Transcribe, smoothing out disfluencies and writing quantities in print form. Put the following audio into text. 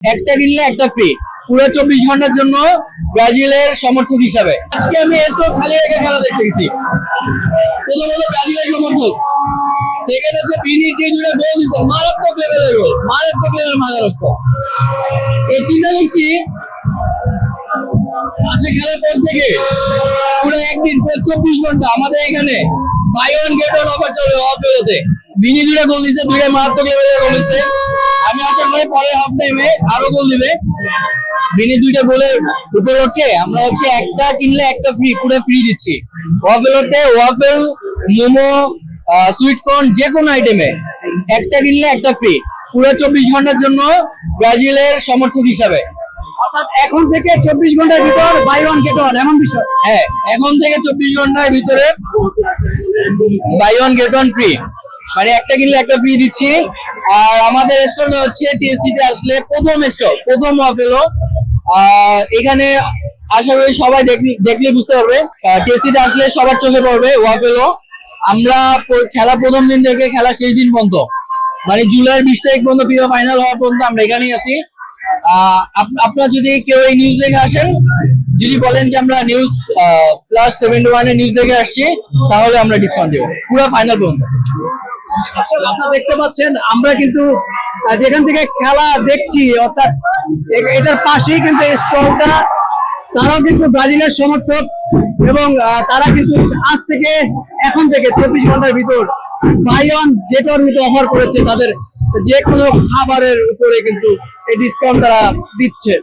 একটা কিনলে একটা ফ্রি, পুরো 24 ঘন্টার জন্য ব্রাজিলের সমর্থক হিসাবে। আজকে আমি এসো খালি রেখে খেলা দেখতে গেছি। প্রথমত ব্রাজিলের সমর্থক, সেকেন্ড হচ্ছে বিনির যে দুটো গোল দিচ্ছে, মারাত্মক লেভেলের গোল, মারাত্মক লেভেলের মাদারস্য। এই চিন্তা করছি আজকে খেলার পর থেকে পুরো একদিন, পুরো 24 ঘন্টা আমাদের এখানে buy one get one offer চলবে অফেলোতে। বিনি দুটো গোল দিচ্ছে, দুটো মারাত্মক লেভেলের গোল দিচ্ছে। আমি আশা করি পরে হাফ টাইমে আরো গোল দিবে। বিনি দুইটা গোলের উপলক্ষে আমরা হচ্ছে একটা কিনলে একটা ফ্রি, পুরো ফ্রি দিচ্ছি ওয়াফেলোতে। ওয়াফেল, মোমো, সুইট কর্ন, যে কোনো আইটেমে একটা কিনলে একটা ফ্রি, পুরো 24 ঘন্টার জন্য ব্রাজিলের সমর্থক হিসাবে। এখন থেকে 24 ঘন্টার ভিতর বাই ওয়ান গেট ওয়ান এমন বিষয়। হ্যাঁ, এখন থেকে 24 ঘন্টার ভিতরে buy one get one free, মানে একটা কিনলে একটা ফ্রি দিচ্ছি। আর আমাদের স্টল হচ্ছে টিএসসি তে আসলে প্রথম স্টল, প্রথম অফেলো। এখানে আশা করি সবাই দেখলে বুঝতে পারবে, টিএসসি তে আসলে সবার চোখে পড়বে ওয়াফেলো। আমরা খেলা প্রথম দিন থেকে খেলা শেষ দিন পর্যন্ত, মানে জুলাইয়ের 20 তারিখ পর্যন্ত ফিফা ফাইনাল হওয়া পর্যন্ত আমরা এখানেই আছি। আপনারা যদি কেউ এই নিউজ দেখে আসেন, যদি বলেন যে আমরা নিউজ প্লাস 71 এর নিউজ দেখে আসছি, তাহলে আমরা ডিসকাউন্ট দেবো পুরো ফাইনাল পর্যন্ত। আপনারা দেখতে পাচ্ছেন আমরা কিন্তু যেখান থেকে খেলা দেখছি, অর্থাৎ এটার পাশেই কিন্তু স্টলটা, তারাও কিন্তু ব্রাজিলের সমর্থক এবং তারা কিন্তু আজ থেকে এখন থেকে 24 ঘন্টার ভিতর বাই ওয়ান গেট ওয়ান মতো অফার করেছে। তাদের যে কোনো খাবারের উপরে কিন্তু এই ডিসকাউন্ট তারা দিচ্ছে।